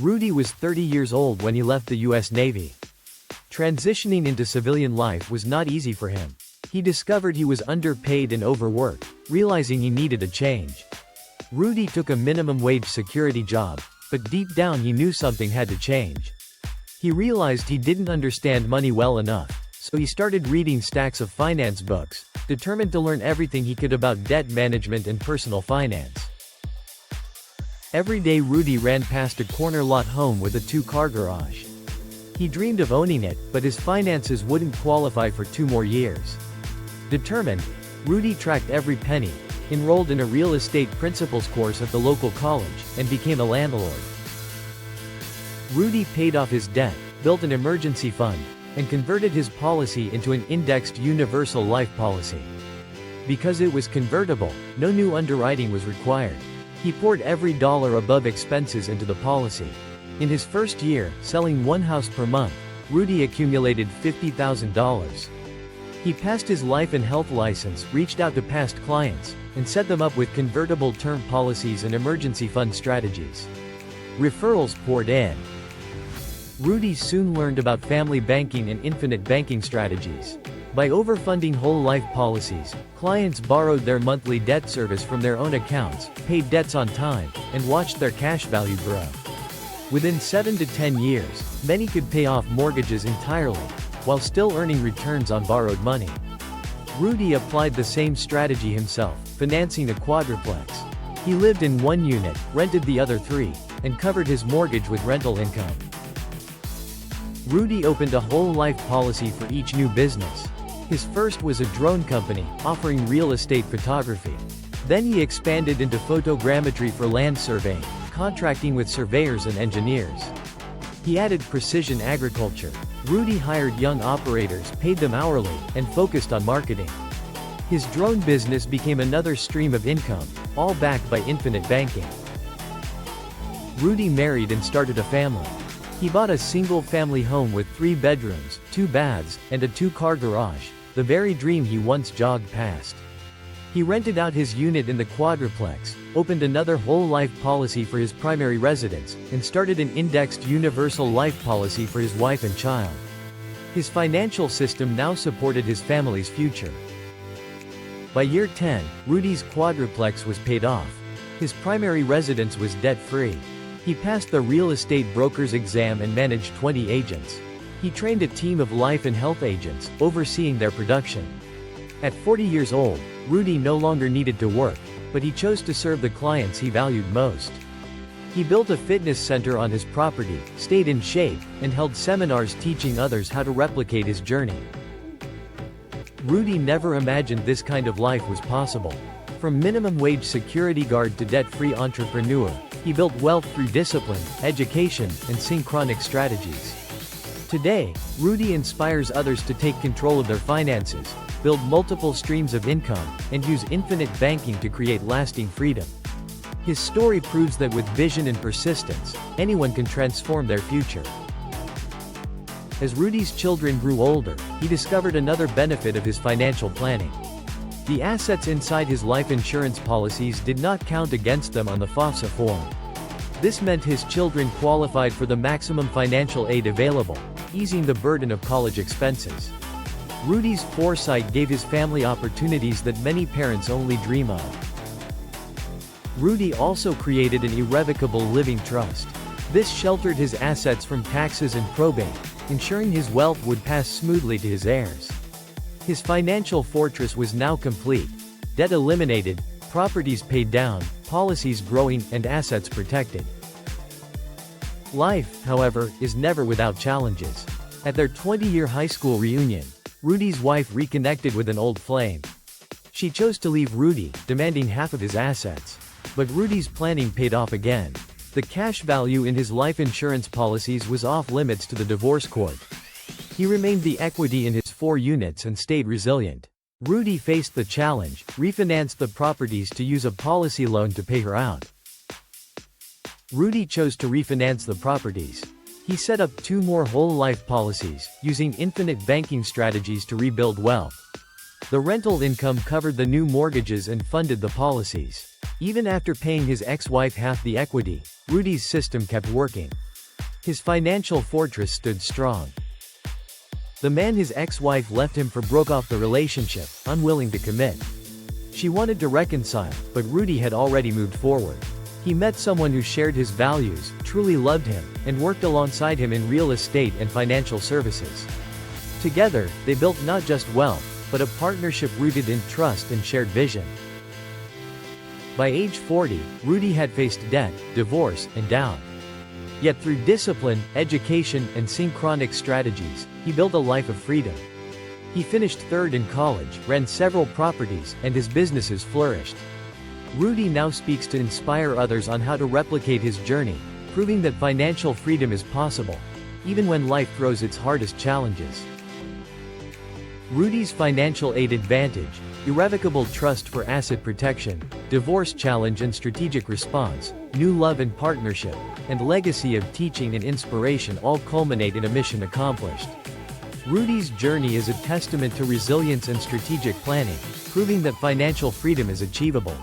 Rudy was 30 years old when he left the U.S. Navy. Transitioning into civilian life was not easy for him. He discovered he was underpaid and overworked, realizing he needed a change. Rudy took a minimum wage security job, but deep down he knew something had to change. He realized he didn't understand money well enough, so he started reading stacks of finance books, determined to learn everything he could about debt management and personal finance. Every day Rudy ran past a corner lot home with a two-car garage. He dreamed of owning it, but his finances wouldn't qualify for 2 more years. Determined, Rudy tracked every penny, enrolled in a real estate principles course at the local college, and became a landlord. Rudy paid off his debt, built an emergency fund, and converted his policy into an indexed universal life policy. Because it was convertible, no new underwriting was required. He poured every dollar above expenses into the policy. In his first year, selling 1 house per month, Rudy accumulated $50,000. He passed his life and health license, reached out to past clients, and set them up with convertible term policies and emergency fund strategies. Referrals poured in. Rudy soon learned about family banking and infinite banking strategies. By overfunding whole life policies, clients borrowed their monthly debt service from their own accounts, paid debts on time, and watched their cash value grow. Within 7 to 10 years, many could pay off mortgages entirely, while still earning returns on borrowed money. Rudy applied the same strategy himself, financing a quadruplex. He lived in 1 unit, rented the other 3, and covered his mortgage with rental income. Rudy opened a whole life policy for each new business. His first was a drone company, offering real estate photography. Then he expanded into photogrammetry for land surveying, contracting with surveyors and engineers. He added precision agriculture. Rudy hired young operators, paid them hourly, and focused on marketing. His drone business became another stream of income, all backed by infinite banking. Rudy married and started a family. He bought a single-family home with 3 bedrooms, 2 baths, and a 2-car garage, the very dream he once jogged past. He rented out his unit in the quadruplex, opened another whole life policy for his primary residence, and started an indexed universal life policy for his wife and child. His financial system now supported his family's future. By year 10, Rudy's quadruplex was paid off. His primary residence was debt-free. He passed the real estate broker's exam and managed 20 agents. He trained a team of life and health agents, overseeing their production. At 40 years old, Rudy no longer needed to work, but he chose to serve the clients he valued most. He built a fitness center on his property, stayed in shape, and held seminars teaching others how to replicate his journey. Rudy never imagined this kind of life was possible. From minimum wage security guard to debt-free entrepreneur, he built wealth through discipline, education, and synchronic strategies. Today, Rudy inspires others to take control of their finances, build multiple streams of income, and use infinite banking to create lasting freedom. His story proves that with vision and persistence, anyone can transform their future. As Rudy's children grew older, he discovered another benefit of his financial planning. The assets inside his life insurance policies did not count against them on the FOSA form. This meant his children qualified for the maximum financial aid available, easing the burden of college expenses. Rudy's foresight gave his family opportunities that many parents only dream of. Rudy also created an irrevocable living trust. This sheltered his assets from taxes and probate, ensuring his wealth would pass smoothly to his heirs. His financial fortress was now complete, debt eliminated, properties paid down, policies growing, and assets protected. Life, however, is never without challenges. At their 20-year high school reunion, Rudy's wife reconnected with an old flame. She chose to leave Rudy, demanding half of his assets. But Rudy's planning paid off again. The cash value in his life insurance policies was off limits to the divorce court. He remained the equity in his 4 units and stayed resilient. Rudy faced the challenge, refinanced the properties to use a policy loan to pay her out. Rudy chose to refinance the properties. He set up 2 more whole life policies, using infinite banking strategies to rebuild wealth. The rental income covered the new mortgages and funded the policies. Even after paying his ex-wife half the equity, Rudy's system kept working. His financial fortress stood strong. The man his ex-wife left him for broke off the relationship, unwilling to commit. She wanted to reconcile, but Rudy had already moved forward. He met someone who shared his values, truly loved him, and worked alongside him in real estate and financial services. Together, they built not just wealth, but a partnership rooted in trust and shared vision. By age 40, Rudy had faced debt, divorce, and doubt. Yet through discipline, education, and synchronic strategies, he built a life of freedom. He finished third in college, ran several properties, and his businesses flourished. Rudy now speaks to inspire others on how to replicate his journey, proving that financial freedom is possible, even when life throws its hardest challenges. Rudy's financial aid advantage: irrevocable trust for asset protection, divorce challenge and strategic response, new love and partnership, and legacy of teaching and inspiration all culminate in a mission accomplished. Rudy's journey is a testament to resilience and strategic planning, proving that financial freedom is achievable.